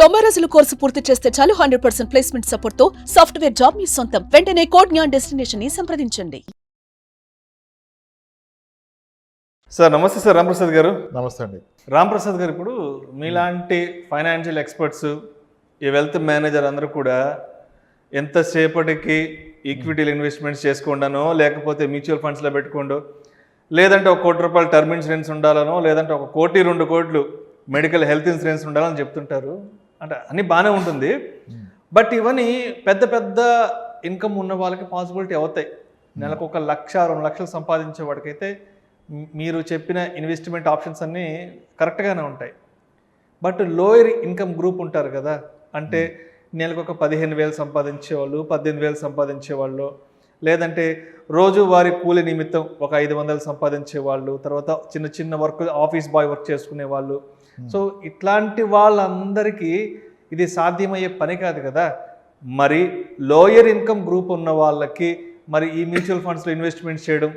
90 రోజుల కోర్సు పూర్తి చేస్తే చాలు 100% ప్లేస్మెంట్ సపోర్ట్ తో సాఫ్ట్వేర్ జాబ్ మీ సొంతం. వెంటనే కోడ్ జ్ఞాన్ డెస్టినేషన్ ని సంప్రదించండి. సార్ నమస్తే సార్ రాంప్రసాద్ గారు. నమస్తే అండి. రాంప్రసాద్ గారు, ఇప్పుడు మీలాంటి ఫైనాన్షియల్ ఎక్స్పర్ట్స్, ఈ వెల్త్ మేనేజర్ అందరూ కూడా ఎంతసేపటికి ఈక్విటీలు ఇన్వెస్ట్మెంట్స్ చేసుకుండానో, లేకపోతే మ్యూచువల్ ఫండ్స్లో పెట్టుకోండో, లేదంటే ₹1 కోటి టర్మ్ ఇన్సూరెన్స్ ఉండాలనో, లేదంటే ₹1 కోటి 2 కోట్లు మెడికల్ హెల్త్ ఇన్సూరెన్స్ ఉండాలని చెప్తుంటారు. అంటే అన్నీ బాగానే ఉంటుంది, బట్ ఇవన్నీ పెద్ద పెద్ద ఇన్కమ్ ఉన్న వాళ్ళకి పాసిబిలిటీ అవుతాయి. నెలకు 1 లక్ష 2 లక్షలు సంపాదించే వాడికైతే మీరు చెప్పిన ఇన్వెస్ట్మెంట్ ఆప్షన్స్ అన్నీ కరెక్ట్గానే ఉంటాయి. బట్ లోయర్ ఇన్కమ్ గ్రూప్ ఉంటారు కదా, అంటే నెలకు 15,000 సంపాదించేవాళ్ళు, 18,000 సంపాదించేవాళ్ళు, లేదంటే రోజువారి కూలి నిమిత్తం 500 సంపాదించేవాళ్ళు, తర్వాత చిన్న చిన్న వర్క్ ఆఫీస్ బాయ్ వర్క్ చేసుకునే వాళ్ళు. సో ఇట్లాంటి వాళ్ళందరికీ ఇది సాధ్యమయ్యే పని కాదు కదా. మరి లోయర్ ఇన్కమ్ గ్రూప్ ఉన్న వాళ్ళకి మరి ఈ మ్యూచువల్ ఫండ్స్లో ఇన్వెస్ట్మెంట్ చేయడం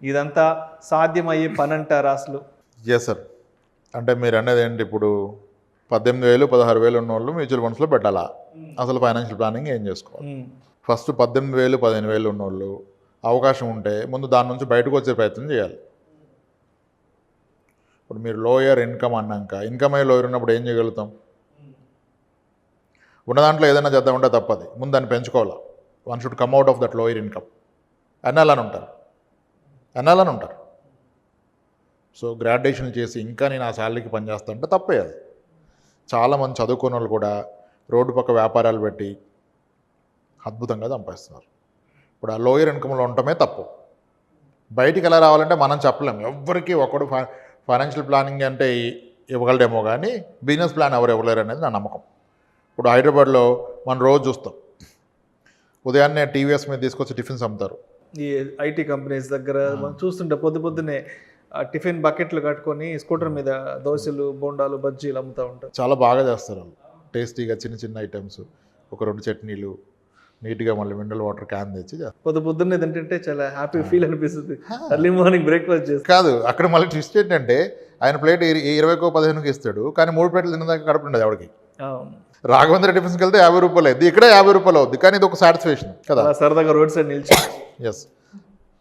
ఇదంతా సాధ్యమయ్యే పని అంటారా అసలు? Yes sir. అంటే మీరు అనేది ఏంటి, ఇప్పుడు 18,000 16,000 ఉన్న వాళ్ళు మ్యూచువల్ ఫండ్స్లో పెట్టాలా? అసలు ఫైనాన్షియల్ ప్లానింగ్ ఏం చేసుకోవాలి? ఫస్ట్ 18,000 15,000 ఉన్న వాళ్ళు అవకాశం ఉంటే ముందు దాని నుంచి బయటకు వచ్చే ప్రయత్నం చేయాలి. ఇప్పుడు మీరు లోయర్ ఇన్కమ్ అన్నాక, ఇన్కమ్ అయ్యి లోయర్ ఉన్నప్పుడు ఏం చేయగలుగుతాం? ఉన్న దాంట్లో ఏదైనా చేద్దామంటే తప్పది, ముందు దాన్ని పెంచుకోవాలి. One should come out of that lower income. అన్నాలని ఉంటారు. సో గ్రాడ్యుయేషన్ చేసి ఇంకా నేను ఆ శాలరీకి పనిచేస్తా అంటే తప్పే అది. చాలామంది చదువుకున్న వాళ్ళు కూడా రోడ్డు పక్క వ్యాపారాలు పెట్టి అద్భుతంగా సంపాదిస్తున్నారు. ఇప్పుడు ఆ లోయర్ ఇన్కమ్లో ఉండటమే తప్పు. బయటికి ఎలా రావాలంటే మనం చెప్పలేము. ఎవరికి ఒకడు ఫైనాన్షియల్ ప్లానింగ్ అంటే ఇవ్వగలడేమో కానీ బిజినెస్ ప్లాన్ ఎవరు ఇవ్వలేరు అనేది నా నమ్మకం. ఇప్పుడు హైదరాబాద్లో మనం రోజు చూస్తాం, ఉదయాన్నే టీవీఎస్ మీద తీసుకొచ్చి టిఫిన్స్ అమ్ముతారు. ఈ ఐటీ కంపెనీస్ దగ్గర మనం చూస్తుంటే పొద్దున్నే టిఫిన్ బకెట్లు కట్టుకొని స్కూటర్ మీద దోశలు, బోండాలు, బజ్జీలు అమ్ముతూ ఉంటారు. చాలా బాగా చేస్తారు వాళ్ళు, టేస్టీగా చిన్న చిన్న ఐటమ్స్, 1-2 చట్నీలు, నీట్గా మళ్ళీ మినరల్ వాటర్ క్యాన్ తెచ్చి పొద్దున్నే తింటుంటే చాలా హ్యాపీ ఫీల్ అనిపిస్తుంది. ఎర్లీ మార్నింగ్ బ్రేక్ఫాస్ట్ చేసి కాదు. అక్కడ మళ్ళీ ట్విస్ట్ ఏంటంటే ఆయన ప్లేట్ 20కో 15కి ఇస్తాడు, కానీ 3 ప్లేట్లు తిన్నదాకా కడుపు ఉండదు ఎవరికి. రాఘవేంద్ర టిఫిన్స్కి వెళ్తే ₹50 అయింది, ఇక్కడ ₹50 అవుద్ది, కానీ ఇది ఒక సాటిస్ఫాక్షన్ కదా. సరదాగా రోడ్ సైడ్ నిలిచి ఎస్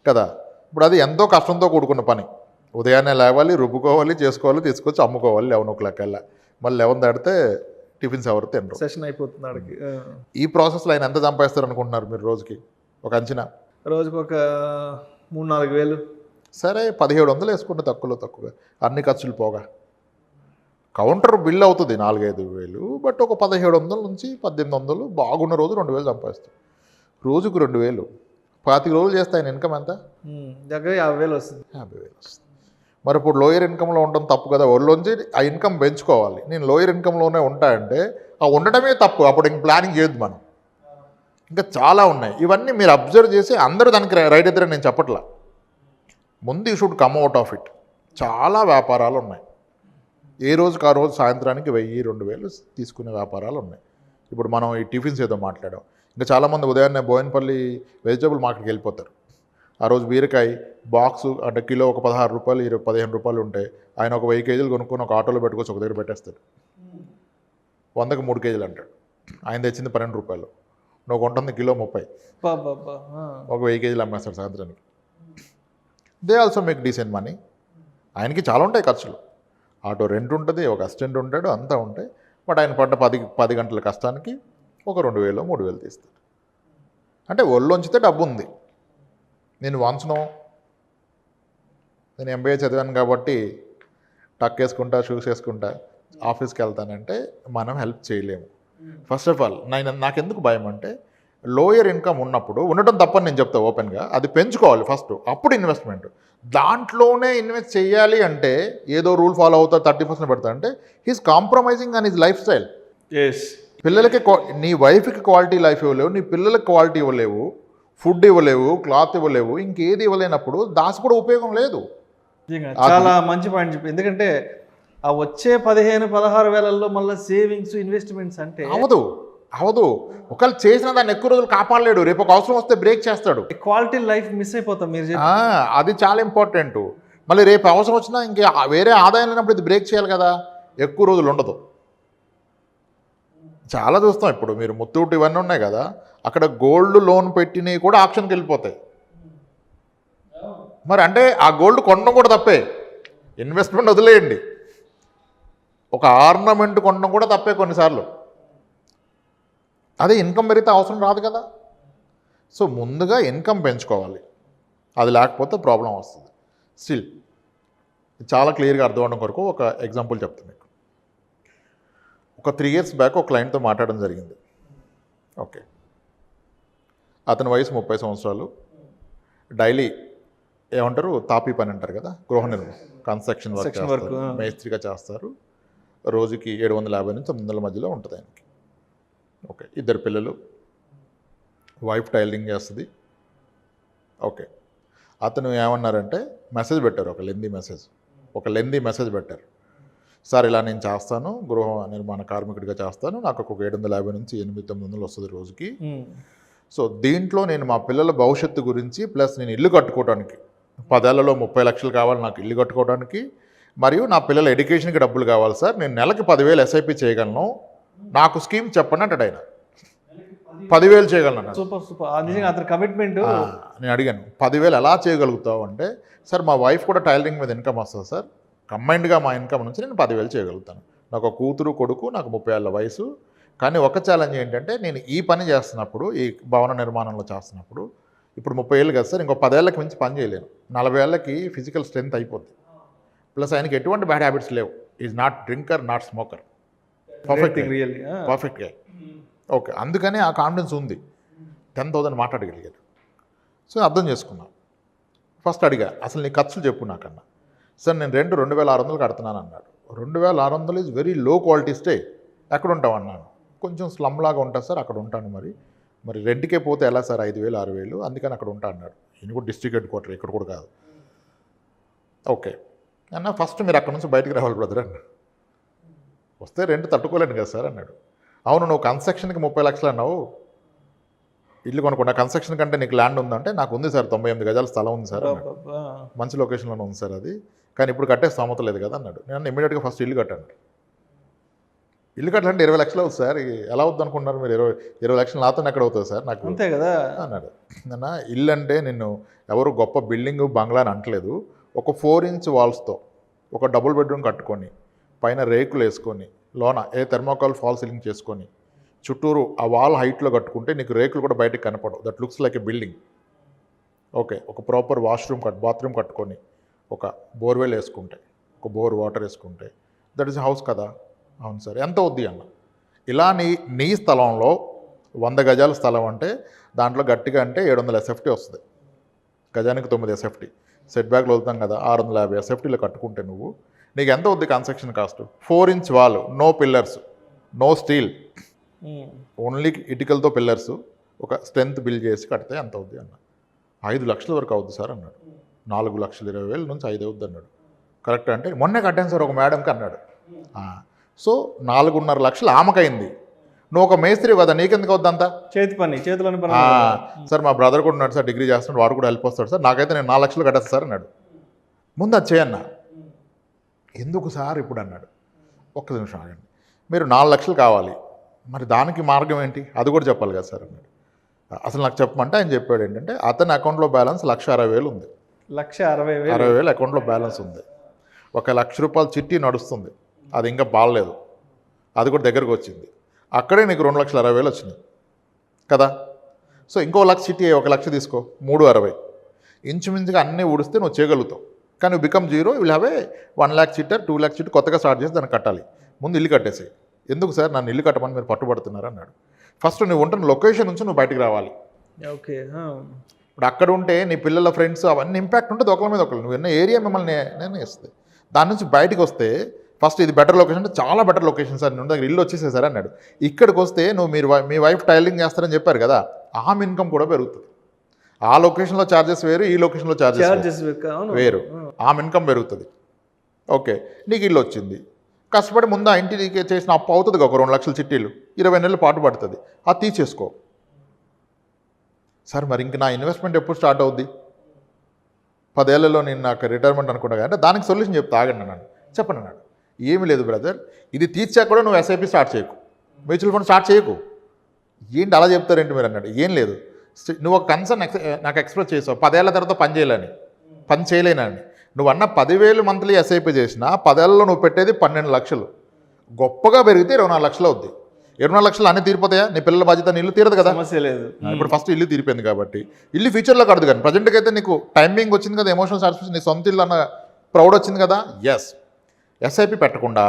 కదా. ఇప్పుడు అది ఎంతో కష్టంతో కూడుకున్న పని. ఉదయాన్నే లేవాలి, రుబ్బుకోవాలి, చేసుకోవాలి, తీసుకొచ్చి అమ్ముకోవాలి 11 కల్లా. మళ్ళీ 11 దాటితే టిఫిన్స్ ఎవరు తినరు, సెషన్ అయిపోతుంది ఆడికి. ఈ ప్రాసెస్లో ఆయన ఎంత సంపాదిస్తారు అనుకుంటున్నారు మీరు రోజుకి? ఒక అంచనా, రోజుకి ఒక 3-4 వేలు. సరే 1,700 వేసుకుంటే తక్కువగా అన్ని ఖర్చులు పోగా. కౌంటర్ బిల్ అవుతుంది 4-5 వేలు, బట్ ఒక 1,700 నుంచి 1,800, బాగున్న రోజు 2,000 సంపాదిస్తాం. రోజుకు 2,000, 25 రోజులు చేస్తే ఆయన ఇన్కమ్ ఎంత? దగ్గర 50,000 వస్తుంది. 50,000 వస్తుంది. మరి ఇప్పుడు లోయర్ ఇన్కంలో ఉండడం తప్పు కదా. ఒళ్ళొంచి ఆ ఇన్కమ్ పెంచుకోవాలి. నేను లోయర్ ఇన్కంలోనే ఉంటాయంటే ఆ ఉండటమే తప్పు. అప్పుడు ఇంక ప్లానింగ్ చేయొద్దు మనం. ఇంకా చాలా ఉన్నాయి. ఇవన్నీ మీరు అబ్జర్వ్ చేసి అందరూ దానికి రైట్ అవుతారని నేను చెప్పట్లా. ముందు you should come out of it. చాలా వ్యాపారాలు ఉన్నాయి. ఏ రోజుకి ఆ రోజు సాయంత్రానికి 1,000-2,000 తీసుకునే వ్యాపారాలు ఉన్నాయి. ఇప్పుడు మనం ఈ టిఫిన్స్ ఏదో మాట్లాడాం. ఇంకా చాలామంది ఉదయాన్నే బోయినపల్లి వెజిటబుల్ మార్కెట్కి వెళ్ళిపోతారు. ఆ రోజు బీరకాయ బాక్సు అంటే కిలో ఒక ₹16, ₹15 ఉంటే ఆయన ఒక 1000 కేజీలు కొనుక్కొని ఒక ఆటోలో పెట్టుకొచ్చి ఒక దగ్గర పెట్టేస్తాడు. 100కి 3 కేజీలు అంటాడు. ఆయన తెచ్చింది ₹12, నువ్వు కొంటుంది కిలో 30, ఒక 1000 కేజీలు అమ్మేస్తాడు సాయంత్రానికి. They also make decent money. ఆయనకి చాలా ఉంటాయి ఖర్చులు. ఆటో రెంట్ ఉంటుంది, ఒక అసిస్టెంట్ ఉంటాడు, అంతా ఉంటాయి. బట్ ఆయన పడ్డ 10 గంటల కష్టానికి ఒక 2,000 3,000 తీస్తాడు. అంటే ఒళ్ళొంచితే డబ్బు ఉంది. నేను MBA చదివాను కాబట్టి టక్ వేసుకుంటా, షూస్ వేసుకుంటా ఆఫీస్కి వెళ్తానంటే మనం హెల్ప్ చేయలేము. ఫస్ట్ ఆఫ్ ఆల్ నాకెందుకు భయం అంటే, లోయర్ ఇన్కమ్ ఉన్నప్పుడు ఉండటం తప్పని నేను చెప్తా ఓపెన్గా. అది పెంచుకోవాలి ఫస్ట్, అప్పుడు ఇన్వెస్ట్మెంట్. దాంట్లోనే ఇన్వెస్ట్ చేయాలి అంటే ఏదో రూల్ ఫాలో అవుతా 30% పెడతా అంటే he's compromising on his life style. పిల్లలకి నీ వైఫ్కి క్వాలిటీ లైఫ్ ఇవ్వలేవు, నీ పిల్లలకి క్వాలిటీ ఇవ్వలేవు, ఫుడ్ ఇవ్వలేవు, క్లాత్ ఇవ్వలేవు, ఇంకేది ఇవ్వలేనప్పుడు దాసి కూడా ఉపయోగం లేదు. చాలా మంచి పాయింట్ చెప్పి. ఎందుకంటే ఆ వచ్చే 15-16 వేలల్లో మళ్ళీ సేవింగ్స్, ఇన్వెస్ట్మెంట్స్ అంటే అవదు. ఒకవేళ చేసిన దాన్ని ఎక్కువ రోజులు కాపాడలేడు. రేపు ఒక అవసరం వస్తే బ్రేక్ చేస్తాడు. క్వాలిటీ లైఫ్ మిస్ అయిపోతాం మీరు. అది చాలా ఇంపార్టెంట్. మళ్ళీ రేపు అవసరం వచ్చినా ఇంకే వేరే ఆదాయం లేనప్పుడు ఇది బ్రేక్ చేయాలి కదా. ఎక్కువ రోజులు ఉండదు. చాలా చూస్తాం. ఇప్పుడు మీరు ముత్తూట్ ఇవన్నీ ఉన్నాయి కదా, అక్కడ గోల్డ్ లోన్ పెట్టినవి కూడా ఆప్షన్కి వెళ్ళిపోతాయి. మరి అంటే ఆ గోల్డ్ కొనడం కూడా తప్పే, ఇన్వెస్ట్మెంట్ వదిలేయండి, ఒక ఆర్నమెంట్ కొనడం కూడా తప్పే కొన్నిసార్లు. అదే ఇన్కమ్ పెరిగితే అవసరం రాదు కదా. సో ముందుగా ఇన్కమ్ పెంచుకోవాలి, అది లేకపోతే ప్రాబ్లం వస్తుంది. స్టిల్ చాలా క్లియర్గా అర్థం అవడం కొరకు ఒక ఎగ్జాంపుల్ చెప్తాను మీకు. ఒక 3 years బ్యాక్ ఒక క్లయింట్తో మాట్లాడడం జరిగింది. ఓకే, అతని వయసు 30 సంవత్సరాలు, డైలీ ఏమంటారు తాపీ పని అంటారు కదా, గృహ నిర్మాణం కన్స్ట్రక్షన్ వర్క్ చేస్తారు, మేస్త్రిగా చేస్తారు. రోజుకి 750 నుంచి 900 మధ్యలో ఉంటుంది ఆయనకి. ఓకే, 2 పిల్లలు, వైఫ్ టైలరింగ్ చేస్తుంది. ఓకే, అతను ఏమన్నారంటే మెసేజ్ పెట్టారు, ఒక లెందీ మెసేజ్ పెట్టారు. సార్ ఇలా నేను చేస్తాను, గృహ నిర్మాణ కార్మికుడిగా చేస్తాను, నాకు ఒక 750 నుంచి 800-900 వస్తుంది రోజుకి. సో దీంట్లో నేను మా పిల్లల భవిష్యత్తు గురించి, ప్లస్ నేను ఇల్లు కట్టుకోవడానికి 10 ఏళ్లలో 30 లక్షలు కావాలి నాకు ఇల్లు కట్టుకోవడానికి, మరియు నా పిల్లల ఎడ్యుకేషన్కి డబ్బులు కావాలి సార్, నేను నెలకి 10,000 SIP చేయగలను, నాకు స్కీమ్ చెప్పండి అంటాడు ఆయన. 10,000 చేయగలను అన్నాడు. సూపర్. అతని కమిట్మెంట్. నేను అడిగాను 10,000 ఎలా చేయగలుగుతావు అంటే, సార్ మా వైఫ్ కూడా టైలరింగ్ మీద ఇన్కమ్ వస్తుంది సార్, కంబైన్డ్గా మా ఇన్కమ్ నుంచి నేను 10,000 చేయగలుగుతాను, నాకు ఒక కూతురు కొడుకు, నాకు 30 ఏళ్ళ వయసు. కానీ ఒక ఛాలెంజ్ ఏంటంటే, నేను ఈ పని చేస్తున్నప్పుడు, ఈ భవన నిర్మాణంలో చేస్తున్నప్పుడు, ఇప్పుడు 30 ఏళ్ళు కదా సార్, ఇంకో 10 ఏళ్ళకి మించి పని చేయలేను, 40 ఏళ్ళకి ఫిజికల్ స్ట్రెంత్ అయిపోద్ది, ప్లస్ ఆయనకి ఎటువంటి బ్యాడ్ హ్యాబిట్స్ లేవు, is not drinker, not smoker, పర్ఫెక్ట్గా. ఓకే, అందుకనే ఆ కాన్ఫిడెన్స్ ఉంది, 10,000 మాట్లాడగలిగారు. సో అర్థం చేసుకున్నా. ఫస్ట్ అడిగా, అసలు నీ ఖర్చులు చెప్పు నాకన్నా. సార్ నేను రెంట్ 2,600 కడుతున్నాను అన్నాడు. 2,600 is very low quality stay, ఎక్కడ ఉంటావు అన్నాను. కొంచెం స్లమ్ లాగా ఉంటుంది సార్, అక్కడ ఉంటాను. మరి రెంట్కే పోతే ఎలా సార్, 5,000 6,000, అందుకని అక్కడ ఉంటా అన్నాడు. ఈయన కూడా డిస్ట్రిక్ట్ హెడ్ క్వార్టర్, ఇక్కడ కూడా కాదు. ఓకే అన్న, ఫస్ట్ మీరు అక్కడ నుంచి బయటకు రావాలి బ్రదర్ అన్నాడు. వస్తే రెంట్ తట్టుకోలేను కదా సార్ అన్నాడు. అవును, నువ్వు కన్స్ట్రక్షన్కి 30 లక్షలు అన్నావు, ఇల్లు కొనుక్కున్నా, కన్స్ట్రక్షన్ కంటే నీకు ల్యాండ్ ఉందంటే, నాకు ఉంది సార్ 98 గజాల స్థలం ఉంది సార్ అన్నాడు. మంచి లొకేషన్లోనే ఉంది సార్ అది, కానీ ఇప్పుడు కట్టే స్తోమత లేదు కదా అన్నాడు. నేను ఇమీడియట్గా ఫస్ట్ ఇల్లు కట్టాను. ఇల్లు కట్టాలంటే 20 లక్షలు అవుతుంది సార్, ఎలా అవుతుంది అనుకుంటున్నారు మీరు, 20 లక్షలు నాతో ఎక్కడ అవుతుంది సార్ నాకు అంతే కదా అన్నాడు. అన్న, ఇల్లు అంటే నిన్ను ఎవరు గొప్ప బిల్డింగ్ బంగ్లా అని అంటలేదు, ఒక 4 inch వాల్స్తో ఒక డబుల్ బెడ్రూమ్ కట్టుకొని, పైన రేకులు వేసుకొని, లోన థెర్మోకాల్ ఫాల్ సీలింగ్ చేసుకొని, చుట్టూరు ఆ వాల్ హైట్లో కట్టుకుంటే నీకు రేకులు కూడా బయటకు కనపడవు, that looks like a building. Okay, ఒక ప్రాపర్ బాత్రూమ్ కట్టుకొని, ఒక బోర్వెల్ వేసుకుంటే, ఒక బోర్ వాటర్ వేసుకుంటే, దట్ ఈస్ హౌస్ కదా. అవును సార్, ఎంత అవుద్ది అన్న. ఇలా నీ స్థలంలో 100 గజాల స్థలం అంటే, దాంట్లో గట్టిగా అంటే 700 SFT వస్తుంది, గజానికి 9 SFT, సెట్ బ్యాక్లో వెళ్తాం కదా, 650 SFTలో కట్టుకుంటే నువ్వు, నీకు ఎంత అవుద్ది construction cost? 4 inch wall, no pillars, no steel, only ఇటుకలతో పిల్లర్స్, ఒక స్ట్రెంత్ బిల్డ్ చేసి కడితే ఎంత అవుద్ది అన్న. 5 లక్షల వరకు అవుద్ది సార్ అన్నాడు. 4,20,000 నుంచి 5 అవుద్ది అన్నాడు. కరెక్ట్ అంటే, మొన్నే కట్టాను సార్ ఒక మేడంకి అన్నాడు. సో 4.5 లక్షలు ఆమెకైంది. నువ్వు ఒక మేస్త్రి కదా, నీకెందుకు అవుద్దంతా? చేతిలోని పని. సార్ మా బ్రదర్ కూడా ఉన్నాడు సార్, డిగ్రీ చేస్తున్నాడు, వాడు కూడా హెల్ప్ వస్తాడు సార్, నాకైతే నేను 4 లక్షలు కట్టేస్తాను సార్ అన్నాడు. ముందు అది చేయన్నా. ఎందుకు సార్ ఇప్పుడు అన్నాడు. ఒక్క నిమిషం ఆగండి, మీరు 4 లక్షలు కావాలి, మరి దానికి మార్గం ఏంటి, అది కూడా చెప్పాలి కదా సార్ అన్నాడు. అసలు నాకు చెప్పమంటే ఆయన చెప్పాడు ఏంటంటే, అతని అకౌంట్లో బ్యాలెన్స్ 1,60,000 ఉంది. 60,000 అకౌంట్లో బ్యాలెన్స్ ఉంది. 1,00,000 రూపాయలు చిట్టి నడుస్తుంది, అది ఇంకా బాగలేదు, అది కూడా దగ్గరకు వచ్చింది. అక్కడే నీకు 2,60,000 వచ్చినాయి కదా. సో ఇంకో 1,00,000 చిట్టి, 1,00,000 తీసుకో, 360,000. ఇంచుమించుగా అన్నీ ఊడిస్తే నువ్వు చేయగలుగుతావు. కానీ నువ్వు become zero, will have a 1 lakh చిట్టర్, 2 lakh చిట్టు కొత్తగా స్టార్ట్ చేసి దాన్ని కట్టాలి. ముందు ఇల్లు కట్టేసి. ఎందుకు సార్ నన్ను ఇల్లు కట్టమని మీరు పట్టుబడుతున్నారు అన్నాడు. ఫస్ట్ నువ్వు ఉంటున్న లొకేషన్ నుంచి నువ్వు బయటికి రావాలి. ఓకే, ఇప్పుడు అక్కడ ఉంటే నీ పిల్లల ఫ్రెండ్స్ అవన్నీ ఇంపాక్ట్ ఉంటుంది ఒకళ్ళ మీద ఒకళ్ళు, నువ్వు ఎన్న ఏరియా మిమ్మల్ని నిర్ణయిస్తుంది. దాని నుంచి బయటకు వస్తే ఫస్ట్ ఇది బెటర్ లొకేషన్ అంటే, చాలా బెటర్ లొకేషన్ సార్, నేను దగ్గర ఇల్లు వచ్చేసే సార్ అన్నాడు. ఇక్కడికి వస్తే నువ్వు మీ వైఫ్ టైలరింగ్ చేస్తారని చెప్పారు కదా, ఆమె ఇన్కమ్ కూడా పెరుగుతుంది. ఆ లొకేషన్లో ఛార్జెస్ వేరు, ఈ లొకేషన్లో ఛార్జెస్ వేరు, ఆమె ఇన్కమ్ పెరుగుతుంది. ఓకే, నీకు ఇల్లు వచ్చింది, కష్టపడి ముందు ఆ ఇంటికి చేసిన అప్పు అవుతుంది ఒక 2 లక్షల చిట్టీలు, 20 నెలలు పాటు పడుతుంది, అది తీసేసుకో. సార్ మరి ఇంక నా ఇన్వెస్ట్మెంట్ ఎప్పుడు స్టార్ట్ అవుద్ది? 10 ఏళ్లలో నేను నాకు రిటైర్మెంట్ అనుకున్నా అంటే, దానికి సొల్యూషన్ చెప్తా ఆగండి అన్నాడు. చెప్పండి అన్నాడు. ఏమీ లేదు బ్రదర్, ఇది తీర్చాక కూడా నువ్వు SIP స్టార్ట్ చేయకు, మ్యూచువల్ ఫండ్ స్టార్ట్ చేయకు. ఏంటి అలా చెప్తారేంటి మీరు అన్నాడు. ఏం లేదు, నువ్వు ఒక కన్సర్న్ నాకు ఎక్స్ప్రెస్ చేసావు 10 ఏళ్ల తర్వాత పని చేయలేనని. నువ్వు అన్న 10,000 మంత్లీ ఎస్ఐపి చేసినా 10 ఏళ్ళలో నువ్వు పెట్టేది 12 లక్షలు, గొప్పగా పెరిగితే 24 లక్షలు అవుద్ది. 24 లక్షలు అన్నీ తీరిపోతాయా? నీ పిల్లల బాధ్యత నీ ఇల్లు తీరదు కదా. సమస్య లేదు. ఇప్పుడు ఫస్ట్ ఇల్లు తీరిపోయింది కాబట్టి ఇల్లు ఫ్యూచర్లో కడదు. కానీ ప్రజెంట్కి అయితే నీకు టైమింగ్ వచ్చింది కదా, ఎమోషనల్ సాటిస్ఫాక్షన్, నీ సొంత ఇల్లు అన్న ప్రౌడ్ వచ్చింది కదా. ఎస్, ఎస్ఐపి పెట్టకుండా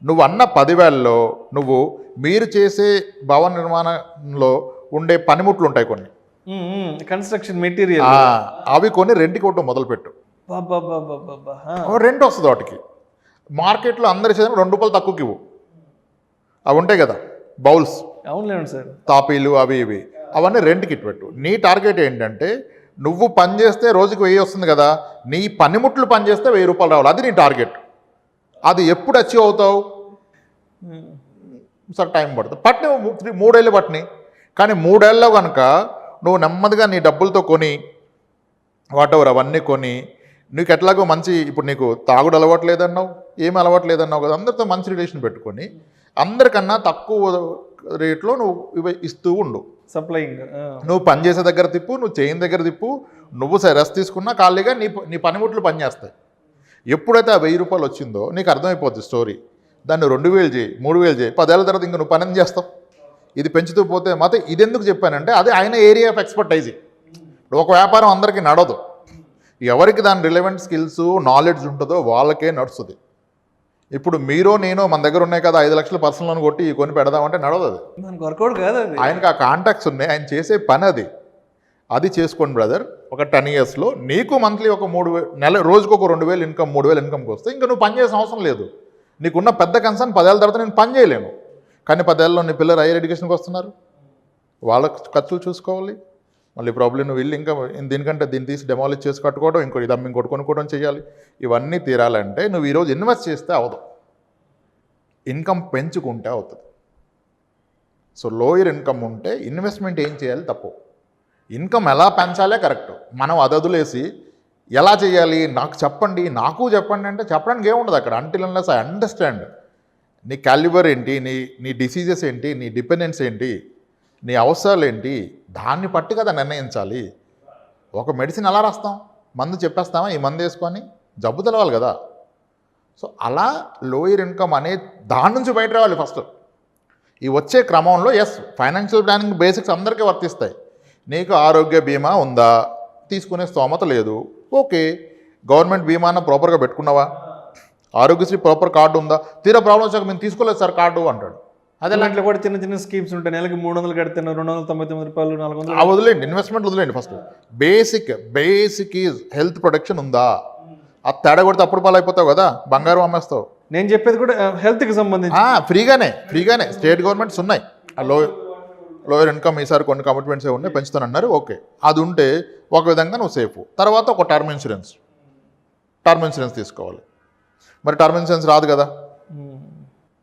నువ్వు అన్న 10,000లో నువ్వు మీరు చేసే భవన నిర్మాణంలో ఉండే పనిముట్లు ఉంటాయి కొన్ని, కన్స్ట్రక్షన్ మెటీరియల్, అవి కొన్ని రెంట్కి ఇవ్వడం మొదలుపెట్టు. రెంట్ వస్తుంది వాటికి. మార్కెట్లో అందరి చేసిన ₹2 తక్కువకి ఇవ్వు. అవి ఉంటాయి కదా బౌల్స్, అవునులేండి సార్, తాపీలు అవి ఇవి, అవన్నీ రెంట్కి ఇట్టు. నీ టార్గెట్ ఏంటంటే నువ్వు పని చేస్తే రోజుకి 1000 వస్తుంది కదా, నీ పనిముట్లు పని చేస్తే ₹1000 రావాలి. అది నీ టార్గెట్. అది ఎప్పుడు అచీవ్ అవుతావు? సార్ టైం పడుతుంది. పట్టిన 3 ఏళ్ళు పట్టినాయి. కానీ 3 ఏళ్ళలో కనుక నువ్వు నెమ్మదిగా నీ డబ్బులతో కొని వాటెవర్ అవన్నీ కొని, నీకు ఎట్లాగో మంచి, ఇప్పుడు నీకు తాగుడు అలవాటు లేదన్నావు, ఏమి అలవాటు లేదన్నావు కదా, అందరితో మంచి రిలేషన్ పెట్టుకొని అందరికన్నా తక్కువ రేట్లో నువ్వు ఇవి ఇస్తూ ఉండు. సప్లయింగ్, నువ్వు పని చేసే దగ్గర తిప్పు, నువ్వు చేయని దగ్గర తిప్పు, నువ్వు రెస్ట్ తీసుకున్నా ఖాళీగా నీ పనిముట్లు పనిచేస్తాయి. ఎప్పుడైతే ఆ ₹1000 వచ్చిందో నీకు అర్థమైపోద్ది స్టోరీ. దాన్ని 2,000 చేయి, 3,000 చేయి, 10 ఏళ్ళ తర్వాత ఇంక నువ్వు పని చేస్తావు. ఇది పెంచుతూ పోతే మాత్రం. ఇది ఎందుకు చెప్పానంటే అది ఆయన ఏరియా ఆఫ్ ఎక్స్పర్టైజింగ్. ఇప్పుడు ఒక వ్యాపారం అందరికీ నడవదు. ఎవరికి దాని రిలవెంట్ స్కిల్స్ నాలెడ్జ్ ఉంటుందో వాళ్ళకే నడుస్తుంది. ఇప్పుడు మీరో నేనో మన దగ్గర ఉన్నాయి కదా 5 లక్షలు పర్సనల్ లోన్ కొట్టి కొని పెడదామంటే నడవదు. అది మనకు వర్కౌట్ కాదు. అది ఆయనకు ఆ కాంటాక్ట్స్ ఉన్నాయి, ఆయన చేసే పని అది చేసుకోండి బ్రదర్. ఒక 10 ఇయర్స్లో నీకు మంత్లీ ఒక 3,000 రోజుకు ఒక 2,000 ఇన్కమ్, 3,000 ఇన్కమ్కి వస్తే ఇంకా నువ్వు పని చేసిన అవసరం లేదు. నీకున్న పెద్ద కన్సర్న్ 10 ఏళ్ళ తర్వాత నేను పని చేయలేను. కానీ 10 ఏళ్ళలో నీ పిల్లలు హైయర్ ఎడ్యుకేషన్కి వస్తున్నారు, వాళ్ళ ఖర్చులు చూసుకోవాలి. మళ్ళీ ప్రాబ్లం నువ్వు ఇల్లు ఇంకా దీనికంటే దీన్ని తీసి డెమాలిష్ చేసి కట్టుకోవడం, ఇంకోటి కొనుక్కోవడం చేయాలి. ఇవన్నీ తీరాలంటే నువ్వు ఈరోజు ఇన్వెస్ట్ చేస్తే అవదు, ఇన్కమ్ పెంచుకుంటే అవుతుంది. సో లోయర్ ఇన్కమ్ ఉంటే ఇన్వెస్ట్మెంట్ ఏం చేయాలి తప్పు, ఇన్కమ్ ఎలా పెంచాలే కరెక్ట్. మనం అదదులేసి ఎలా చేయాలి నాకు చెప్పండి అంటే చెప్పడానికి ఏముండదు అక్కడ. అంటిల్ అన్లెస్ ఐ అండర్స్టాండ్ నీ క్యాలిబర్ ఏంటి, నీ డిసీజెస్ ఏంటి, నీ డిపెండెన్స్ ఏంటి, నీ అవసరాలు ఏంటి, దాన్ని బట్టి కదా నిర్ణయించాలి. ఒక మెడిసిన్ ఎలా రాస్తాం, మందు చెప్పేస్తామా ఈ మందు వేసుకొని, జబ్బు తెలవాలి కదా. సో అలా లోయర్ ఇన్కమ్ అనే దాని నుంచి బయట రావాలి ఫస్ట్. ఈ వచ్చే క్రమంలో ఫైనాన్షియల్ ప్లానింగ్ బేసిక్స్ అందరికీ వర్తిస్తాయి. నీకు ఆరోగ్య బీమా ఉందా, తీసుకునే స్తోమత లేదు, ఓకే. గవర్నమెంట్ బీమాన ప్రాపర్గా పెట్టుకున్నావా, ఆరోగ్యశ్రీ ప్రాపర్ కార్డు ఉందా, తీరా ప్రాబ్లం వచ్చాక మేము తీసుకోలేదు సార్ కార్డు అంటాడు. అదే దాంట్లో కూడా చిన్న చిన్న స్కీమ్స్ ఉంటాయి. నెలకి 300 కడితేనే ₹299, ₹400. వదిలేండి, ఇన్వెస్ట్మెంట్ వదిలేండి. First basic is health protection ఉందా. ఆ తేడా కొడితే అప్పుడు పాలు అయిపోతావు కదా, బంగారం అమ్మేస్తావు. నేను చెప్పేది కూడా హెల్త్కి సంబంధించి ఫ్రీగానే స్టేట్ గవర్నమెంట్స్ ఉన్నాయి. లోయర్ ఇన్కమ్ ఈసారి కొన్ని కమిట్మెంట్స్ ఉన్నాయి పెంచుతానన్నారు, ఓకే. అది ఉంటే ఒక విధంగా నువ్వు సేఫ్. తర్వాత ఒక టర్మ్ ఇన్సూరెన్స్ తీసుకోవాలి. మరి టర్మ్ ఇన్సూరెన్స్ రాదు కదా,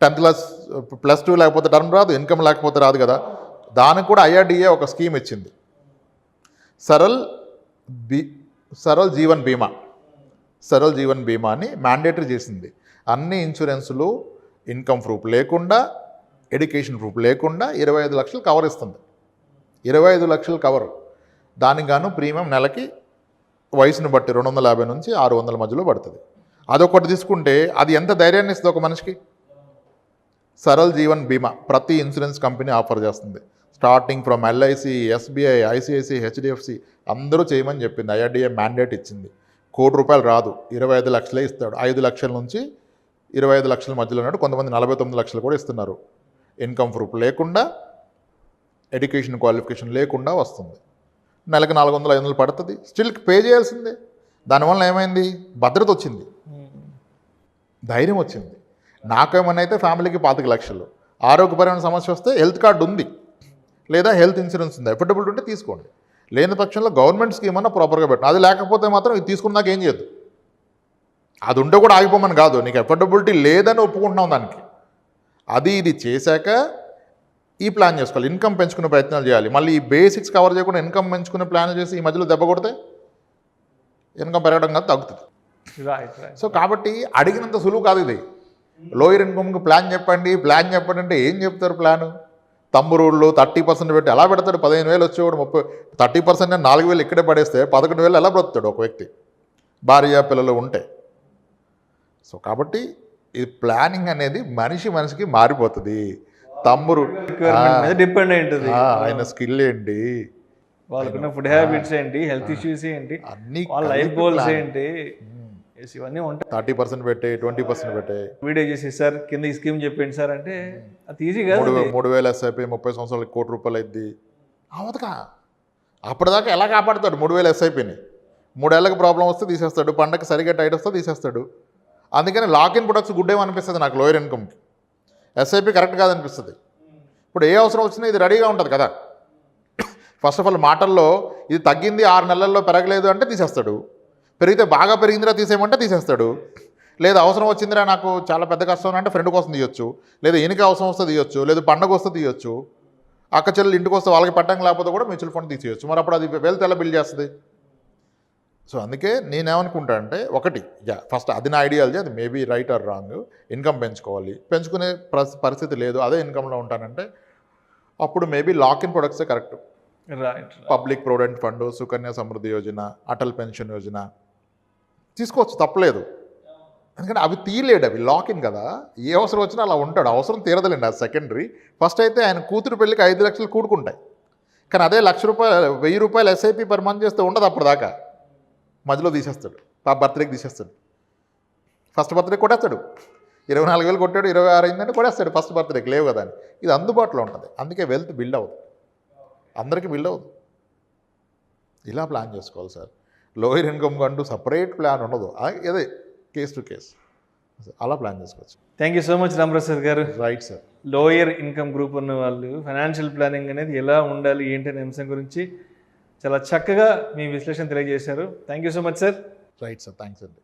10th క్లాస్ +2 లేకపోతే టర్మ్ రాదు, ఇన్కమ్ లేకపోతే రాదు కదా. దానికి కూడా IRDA ఒక స్కీమ్ ఇచ్చింది, సరల్ జీవన్ బీమాని మ్యాండేటరీ చేసింది. అన్ని ఇన్సూరెన్సులు ఇన్కమ్ ప్రూఫ్ లేకుండా, ఎడ్యుకేషన్ ప్రూఫ్ లేకుండా 25 లక్షలు కవర్ ఇస్తుంది. 25 లక్షలు కవర్. దానికి గాను ప్రీమియం నెలకి వయసును బట్టి 250 నుంచి 600 మధ్యలో పడుతుంది. అదొకటి తీసుకుంటే అది ఎంత ధైర్యాన్ని ఇస్తుంది ఒక మనిషికి. సరల్ జీవన్ బీమా ప్రతి ఇన్సూరెన్స్ కంపెనీ ఆఫర్ చేస్తుంది. Starting from LIC, SBI, ICICI, HDFC అందరూ చేయమని చెప్పింది. IRDA మ్యాండేట్ ఇచ్చింది. ₹1 కోటి రాదు, 25 లక్షలే ఇస్తాడు. 5 లక్షల నుంచి 25 లక్షల మధ్యలో ఉన్నాడు. కొంతమంది 49 లక్షలు కూడా ఇస్తున్నారు. ఇన్కమ్ ప్రూఫ్ లేకుండా, ఎడ్యుకేషన్ క్వాలిఫికేషన్ లేకుండా వస్తుంది. నెలకు 400-500 పడుతుంది. స్టిల్ పే చేయాల్సిందే. దానివల్ల ఏమైంది, భద్రత వచ్చింది, ధైర్యం వచ్చింది. నాకేమన్నా అయితే ఫ్యామిలీకి 25 లక్షలు, ఆరోగ్యపరమైన సమస్య వస్తే హెల్త్ కార్డు ఉంది లేదా హెల్త్ ఇన్సూరెన్స్ ఉంది, ఎఫర్డబుల్ ఉంటే తీసుకోండి. లేని పక్షంలో గవర్నమెంట్ స్కీమ్ అన్నా ప్రాపర్గా పెట్టండి. అది లేకపోతే మాత్రం ఇది తీసుకున్నాక ఏం చేయదు. అది ఉంటే కూడా ఆగిపోమని కాదు, నీకు ఎఫర్డబిలిటీ లేదని ఒప్పుకుంటున్నాం దానికి. అది ఇది చేశాక ఈ ప్లాన్ చేసుకోవాలి. ఇన్కమ్ పెంచుకునే ప్రయత్నాలు చేయాలి. మళ్ళీ ఈ బేసిక్స్ కవర్ చేయకుండా ఇన్కమ్ పెంచుకునే ప్లాన్లు చేసి ఈ మధ్యలో దెబ్బ కొడితే ఇన్కమ్ పెరగడం కాదు, తగ్గుతుంది. సో కాబట్టి అడిగినంత సులువు కాదు ఇది. లోయర్ ఇన్కమ్కి ప్లాన్ చెప్పండి అంటే ఏం చెప్తారు ప్లాను? తమ్ము రూళ్ళు 30% పెట్టి ఎలా పెడతాడు? 15,000 వచ్చేవాడు 30% 4,000 ఇక్కడే పడేస్తే 11,000 ఎలా బ్రతుకుతాడు ఒక వ్యక్తి భార్య పిల్లలు ఉంటే? సో కాబట్టి ఈ ప్లానింగ్ అనేది మనిషికి మారిపోతుంది. తమ్మురు రిక్వైర్మెంట్ మీద డిపెండ్ అయి ఉంటుంది. ఆయన స్కిల్ ఏంటి, వాళ్ళకున్న ఫుడ్ హ్యాబిట్స్ ఏంటి, హెల్త్ ఇష్యూస్ ఏంటి, అన్ని వాళ్ళ లైఫ్ గోల్స్ ఏంటి, ఇవన్నీ ఉంటాయి. 30% పెట్టే 20% పెట్టే వీడియో చేసి సార్ కింద ఈ స్కీమ్ చెప్పండి సార్ అంటే అది ఈజీ కాదు. 3,000 ఎస్ఐపి 30 సంవత్సరాలకి ₹1,00,00,000 అయింది అవతక. అప్పటిదాకా ఎలా కాపాడుతాడు? 3,000 ఎస్ఐపిని 3 ఏళ్ళకి ప్రాబ్లం వస్తే తీసేస్తాడు, పండగకి సరిగ్గా టైట్ వస్తే తీసేస్తాడు. అందుకని లాక్ ఇన్ ప్రొడక్ట్స్ గుడ్ ఏమనిపిస్తుంది నాకు లోయర్ ఇన్కమ్కి. ఎస్ఐపి కరెక్ట్ కాదనిపిస్తుంది. ఇప్పుడు ఏ అవసరం వచ్చినా ఇది రెడీగా ఉంటుంది కదా. ఫస్ట్ ఆఫ్ ఆల్ మాటల్లో ఇది తగ్గింది 6 నెలల్లో పెరగలేదు అంటే తీసేస్తాడు, పెరిగితే బాగా పెరిగిందిరా తీసేయమంటే తీసేస్తాడు, లేదా అవసరం వచ్చిందిరా నాకు చాలా పెద్ద కష్టం అంటే ఫ్రెండ్ కోసం తీయొచ్చు, లేదా ఈయనకి అవసరం వస్తే తీయొచ్చు, లేదా పండగ వస్తే తీయొచ్చు, అక్క చెల్లెలు ఇంటికి వస్తే వాళ్ళకి పట్టం లేకపోతే కూడా మ్యూచువల్ ఫండ్ తీసేయచ్చు. మరి అప్పుడు అది వెల్త్ ఎలా బిల్డ్ చేస్తుంది? సో అందుకే నేనేమనుకుంటా అంటే ఒకటి ఫస్ట్ అది నా ఐడియాలజీ, అది maybe right or wrong. Income పెంచుకోవాలి, పెంచుకునే పరిస్థితి లేదు, అదే ఇన్కమ్లో ఉంటానంటే అప్పుడు మేబీ లాక్ ఇన్ ప్రొడక్ట్సే correct. Right. Public provident fund, Sukanya Samriddhi Yojana, Atal pension Yojana తీసుకోవచ్చు, తప్పలేదు. ఎందుకంటే అవి తీయలేడు, అవి లాక్ ఇన్ కదా. ఏ అవసరం వచ్చినా అలా ఉంటాడు, అవసరం తీరదలేండి, అది సెకండరీ. ఫస్ట్ అయితే ఆయన కూతురు పెళ్ళికి 5 లక్షలు కూడుకుంటాయి, కానీ అదే ₹1,00,000 ఎస్ఐపి పర్ మంత్ చేస్తే ఉండదు. అప్పటిదాకా మధ్యలో తీసేస్తాడు, బర్త్డేకి తీసేస్తాడు, ఫస్ట్ బర్త్డే కొట్టేస్తాడు. 24,000 కొట్టాడు, 26 అయిందంటే కొట్టేస్తాడు ఫస్ట్ బర్త్డేకి, లేవు కదా అని. ఇది అందుబాటులో ఉంటుంది, అందుకే వెల్త్ బిల్డ్ అవ్వదు, అందరికీ బిల్డ్ అవ్వదు. ఇలా ప్లాన్ చేసుకోవాలి సార్. లోయర్ ఇన్కమ్ అంటూ సపరేట్ ప్లాన్ ఉండదు, అదే కేస్ టు కేస్ అలా ప్లాన్ చేసుకోవచ్చు. Thank you so much Ramprasad garu. Right sir. Lower income group ఉన్న వాళ్ళు ఫైనాన్షియల్ ప్లానింగ్ అనేది ఎలా ఉండాలి ఏంటి అనే అంశం గురించి చాలా చక్కగా మీ విశ్లేషణ తెలియజేశారు. Thank you so much sir. Right sir, thanks అండి.